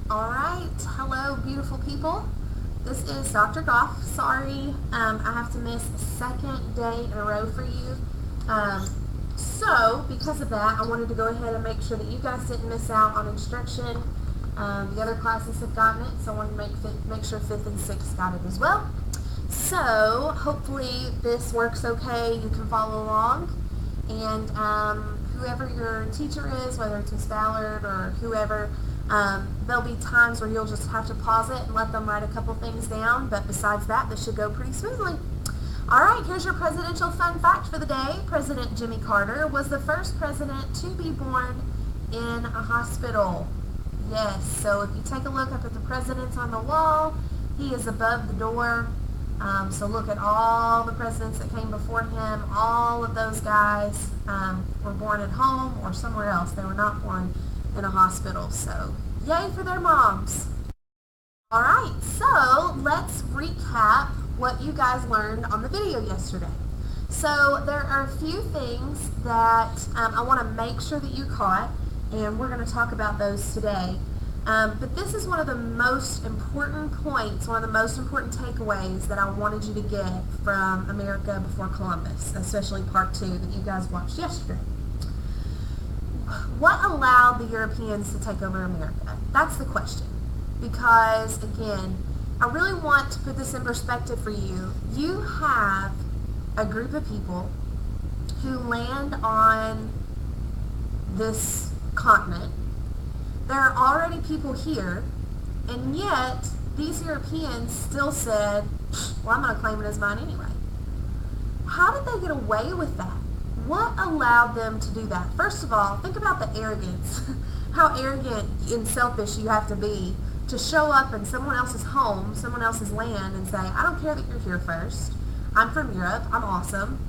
Alright, hello beautiful people. This is Dr. Goff. Sorry, I have to miss a second day in a row for you. So, because of that, I wanted to go ahead and make sure that you guys didn't miss out on instruction. The other classes have gotten it, so I wanted to make sure 5th and 6th got it as well. So, hopefully this works okay. You can follow along. And whoever your teacher is, whether it's Miss Ballard or whoever, there'll be times where you'll just have to pause it and let them write a couple things down, but besides that, this should go pretty smoothly. Alright, here's your presidential fun fact for the day. President Jimmy Carter was the first president to be born in a hospital. Yes, so if you take a look up at the presidents on the wall, he is above the door. So look at all the presidents that came before him. All of those guys were born at home or somewhere else. They were not born in a hospital. So yay for their moms. Alright, so let's recap what you guys learned on the video yesterday. So there are a few things that I want to make sure that you caught, and we're going to talk about those today. But this is one of the most important points, one of the most important takeaways that I wanted you to get from America Before Columbus, especially part 2 that you guys watched yesterday. What allowed the Europeans to take over America? That's the question. Because, again, I really want to put this in perspective for you. You have a group of people who land on this continent. There are already people here, and yet these Europeans still said, well, I'm going to claim it as mine anyway. How did they get away with that? What allowed them to do that? First of all, think about the arrogance. How arrogant and selfish you have to be to show up in someone else's home, someone else's land, and say, I don't care that you're here first. I'm from Europe. I'm awesome.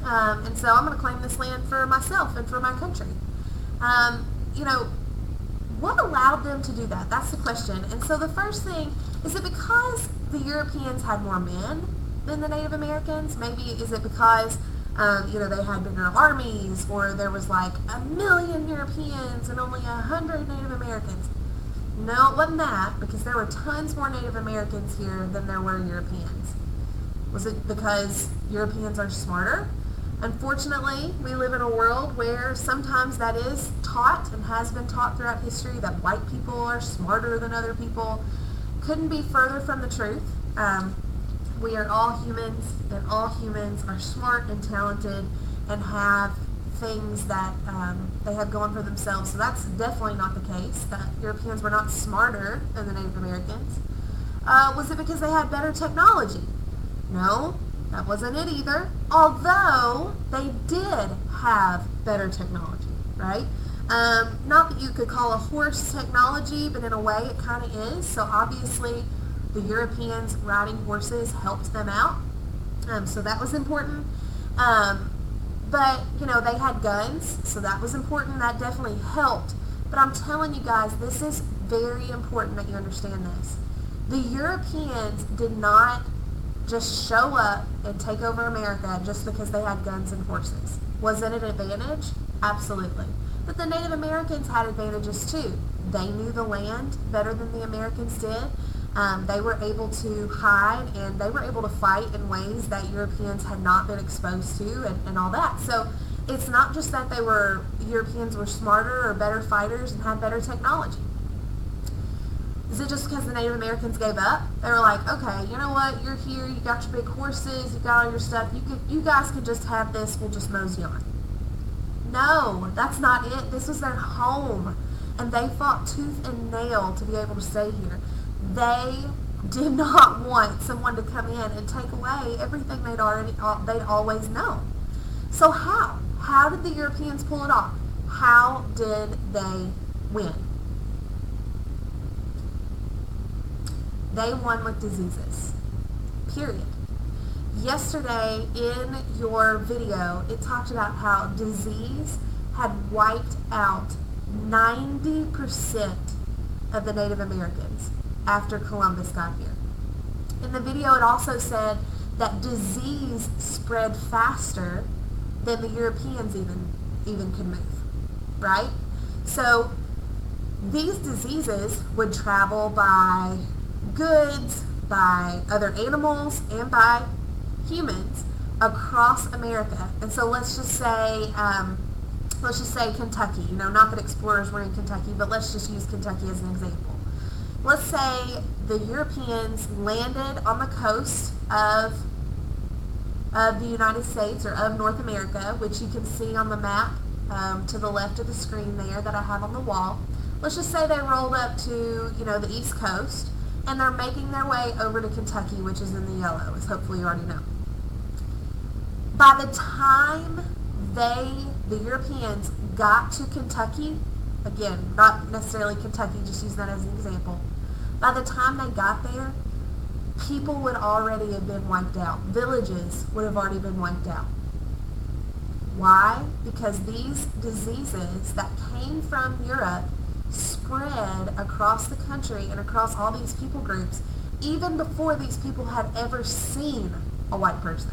And so I'm going to claim this land for myself and for my country. What allowed them to do that? That's the question. And so the first thing, is it because the Europeans had more men than the Native Americans? Maybe is it because they had bigger armies, or there was like 1 million Europeans and only 100 Native Americans? No, it wasn't that, because there were tons more Native Americans here than there were Europeans. Was it because Europeans are smarter? Unfortunately, we live in a world where sometimes that is taught and has been taught throughout history, that white people are smarter than other people. Couldn't be further from the truth. We are all humans, and all humans are smart and talented and have things that they have going for themselves. So that's definitely not the case. The Europeans were not smarter than the Native Americans. Was it because they had better technology? No, that wasn't it either. Although they did have better technology, right? Not that you could call a horse technology, but in a way it kind of is. So obviously the Europeans riding horses helped them out. So that was important. But, they had guns, so that was important. That definitely helped. But I'm telling you guys, this is very important that you understand this. The Europeans did not just show up and take over America just because they had guns and horses. Was it an advantage? Absolutely. But the Native Americans had advantages too. They knew the land better than the Americans did. They were able to hide, and they were able to fight in ways that Europeans had not been exposed to, and all that. So it's not just that Europeans were smarter or better fighters and had better technology. Is it just because the Native Americans gave up? They were like, okay, you know what? You're here. You got your big horses. You got all your stuff. You guys could just have this. We'll just mosey on. No, that's not it. This was their home, and they fought tooth and nail to be able to stay here. They did not want someone to come in and take away everything they'd always known. So how? How did the Europeans pull it off? How did they win? They won with diseases. Period. Yesterday in your video, it talked about how disease had wiped out 90% of the Native Americans after Columbus got here. In the video, it also said that disease spread faster than the Europeans even could move, right? So These diseases would travel by goods, by other animals, and by humans across America. And so let's just say Kentucky. You know, not that explorers were in Kentucky, but let's just use Kentucky as an example. Let's say the Europeans landed on the coast of the United States, or of North America, which you can see on the map to the left of the screen there that I have on the wall. Let's just say they rolled up to, you know, the East Coast, and they're making their way over to Kentucky, which is in the yellow, as hopefully you already know. By the time the Europeans got to Kentucky, again, not necessarily Kentucky, just use that as an example. By the time they got there, people would already have been wiped out. Villages would have already been wiped out. Why? Because these diseases that came from Europe spread across the country and across all these people groups even before these people had ever seen a white person,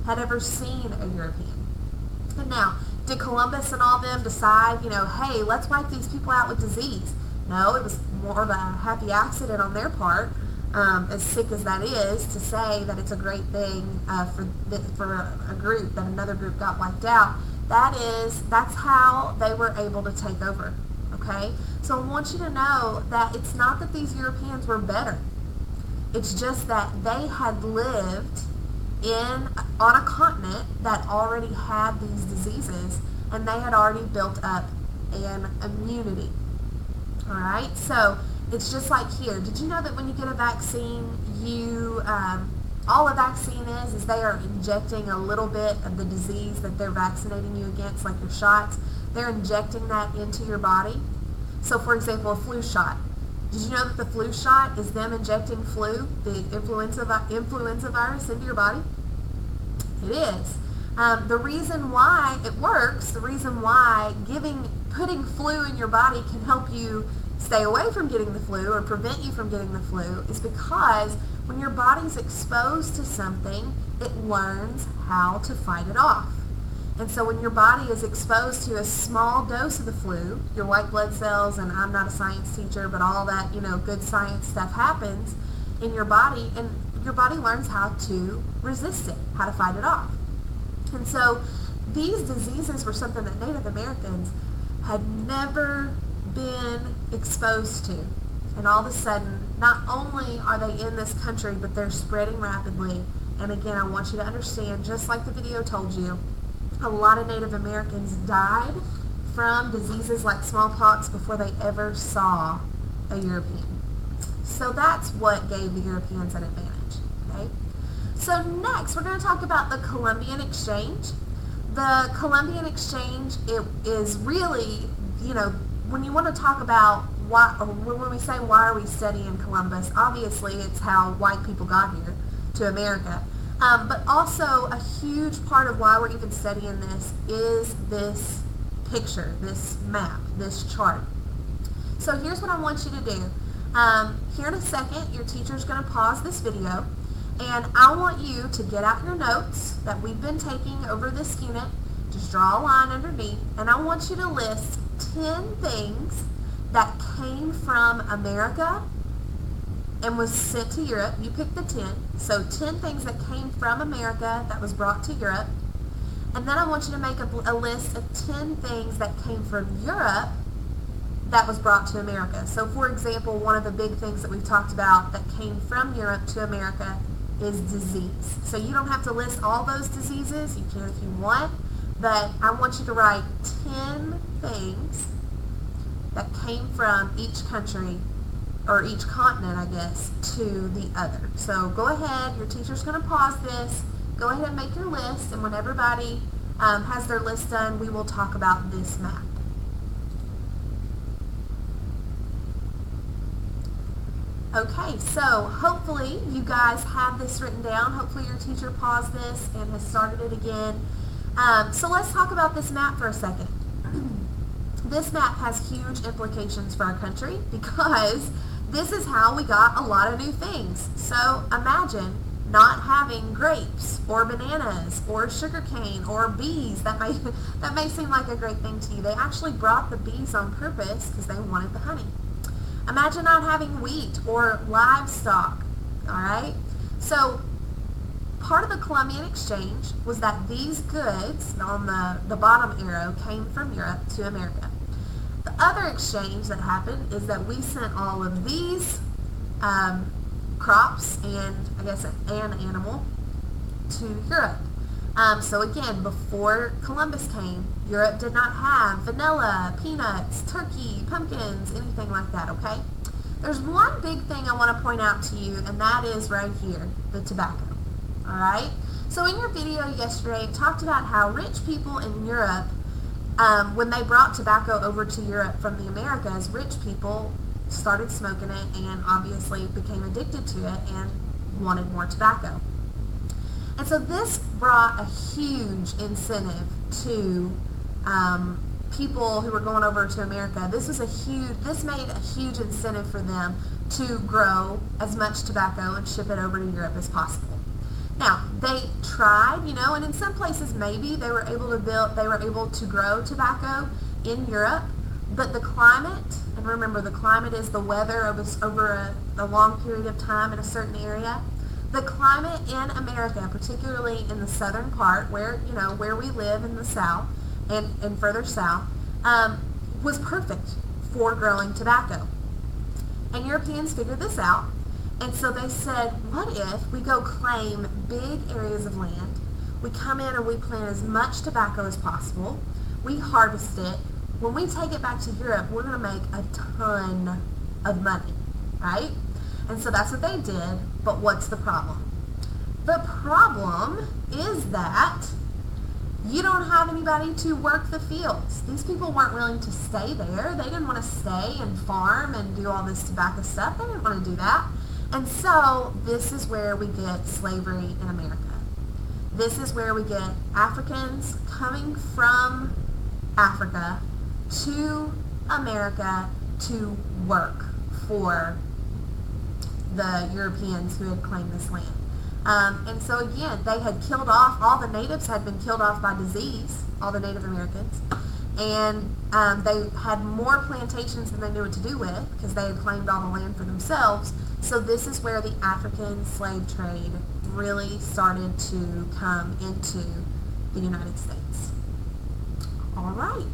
had ever seen a European. And now, did Columbus and all them decide, you know, hey, let's wipe these people out with disease? No, it was more of a happy accident on their part, as sick as that is, to say that it's a great thing for a group, that another group got wiped out. That's how they were able to take over, okay? So I want you to know that it's not that these Europeans were better. It's just that they had lived on a continent that already had these diseases, and they had already built up an immunity. All right, so it's just like here. Did you know that when you get a vaccine, all a vaccine is they are injecting a little bit of the disease that they're vaccinating you against, like your shots. They're injecting that into your body. So, for example, a flu shot. Did you know that the flu shot is them injecting flu, the influenza virus, into your body? It is. The reason why it works, the reason why putting flu in your body can help you stay away from getting the flu or prevent you from getting the flu, is because when your body's exposed to something, it learns how to fight it off. And so when your body is exposed to a small dose of the flu, your white blood cells, and I'm not a science teacher, but all that, you know, good science stuff happens in your body, and your body learns how to resist it, how to fight it off. And so these diseases were something that Native Americans had never been exposed to. And all of a sudden, not only are they in this country, but they're spreading rapidly. And again, I want you to understand, just like the video told you, a lot of Native Americans died from diseases like smallpox before they ever saw a European. So that's what gave the Europeans an advantage. Okay? So next, we're going to talk about the Columbian Exchange. The Columbian Exchange, it is really, you know, when you want to talk about why, or when we say why are we studying Columbus, obviously it's how white people got here to America. But also a huge part of why we're even studying this is this picture, this map, this chart. So here's what I want you to do. Here in a second, your teacher's going to pause this video, and I want you to get out your notes that we've been taking over this unit. Just draw a line underneath, and I want you to list 10 things that came from America and was sent to Europe. You pick the 10. So 10 things that came from America that was brought to Europe. And then I want you to make a list of 10 things that came from Europe that was brought to America. So for example, one of the big things that we've talked about that came from Europe to America is disease. So you don't have to list all those diseases. You can if you want. But I want you to write 10 things that came from each country, or each continent, I guess, to the other. So go ahead, your teacher's going to pause this, go ahead and make your list, and when everybody has their list done, we will talk about this map. Okay, so hopefully you guys have this written down. Hopefully your teacher paused this and has started it again. So let's talk about this map for a second. This map has huge implications for our country because this is how we got a lot of new things. So imagine not having grapes or bananas or sugarcane or bees. That may seem like a great thing to you. They actually brought the bees on purpose because they wanted the honey. Imagine not having wheat or livestock. All right? So part of the Columbian exchange was that these goods on the bottom arrow came from Europe to America. The other exchange that happened is that we sent all of these crops and I guess an animal to Europe. So again, before Columbus came, Europe did not have vanilla, peanuts, turkey, pumpkins, anything like that, okay? There's one big thing I want to point out to you, and that is right here, the tobacco. All right? So in your video yesterday, it talked about how rich people in Europe, when they brought tobacco over to Europe from the Americas, rich people started smoking it and obviously became addicted to it and wanted more tobacco. And so this brought a huge incentive to people who were going over to America. This made a huge incentive for them to grow as much tobacco and ship it over to Europe as possible. Now, they tried, and in some places maybe they were able to grow tobacco in Europe, but the climate, and remember the climate is the weather over a long period of time in a certain area. The climate in America, particularly in the southern part where we live in the south and further south, was perfect for growing tobacco. And Europeans figured this out. And so they said, what if we go claim big areas of land, we come in and we plant as much tobacco as possible, we harvest it, when we take it back to Europe, we're going to make a ton of money, right? And so that's what they did, but what's the problem? The problem is that you don't have anybody to work the fields. These people weren't willing to stay there. They didn't want to stay and farm and do all this tobacco stuff. They didn't want to do that. And so this is where we get slavery in America. This is where we get Africans coming from Africa to America to work for the Europeans who had claimed this land. And so again, they had killed off, all the natives had been killed off by disease, all the Native Americans, and they had more plantations than they knew what to do with because they had claimed all the land for themselves. So this is where the African slave trade really started to come into the United States. All right.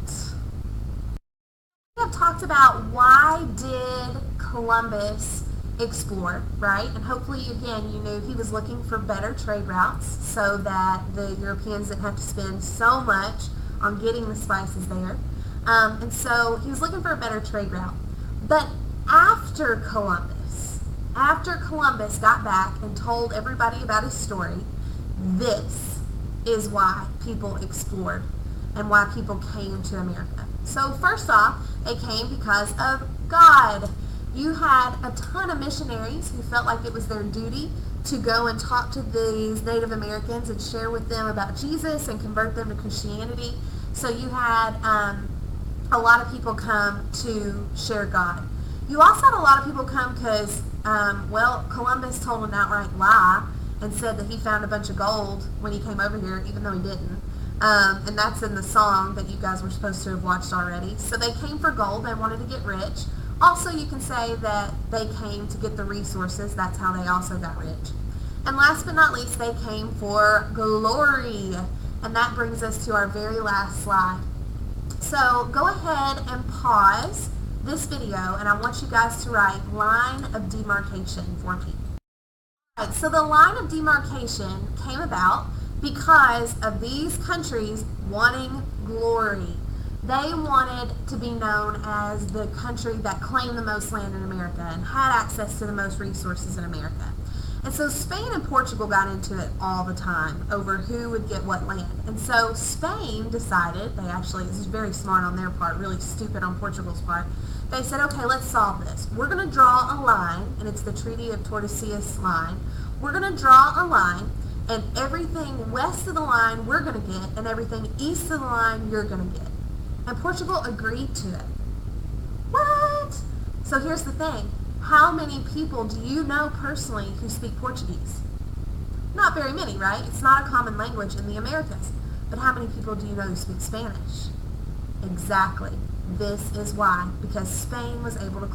We have talked about why did Columbus explore, right? And hopefully, again, you knew he was looking for better trade routes so that the Europeans didn't have to spend so much on getting the spices there. And so he was looking for a better trade route. But after Columbus got back and told everybody about his story, this is why people explored and why people came to America. So first off, they came because of God. You had a ton of missionaries who felt like it was their duty to go and talk to these Native Americans and share with them about Jesus and convert them to Christianity. So you had a lot of people come to share God. You also had a lot of people come because, Columbus told an outright lie and said that he found a bunch of gold when he came over here, even though he didn't. And that's in the song that you guys were supposed to have watched already. So they came for gold. They wanted to get rich. Also, you can say that they came to get the resources. That's how they also got rich. And last but not least, they came for glory. And that brings us to our very last slide. So go ahead and pause this video, and I want you guys to write line of demarcation for me. All right, so the line of demarcation came about because of these countries wanting glory. They wanted to be known as the country that claimed the most land in America and had access to the most resources in America. And so Spain and Portugal got into it all the time over who would get what land. And so Spain decided, this is very smart on their part, really stupid on Portugal's part, they said, okay, let's solve this. We're going to draw a line, and it's the Treaty of Tordesillas line. We're going to draw a line, and everything west of the line we're going to get, and everything east of the line you're going to get. And Portugal agreed to it. What? So here's the thing. How many people do you know personally who speak Portuguese? Not very many, right? It's not a common language in the Americas. But how many people do you know who speak Spanish? Exactly. This is why. Because Spain was able to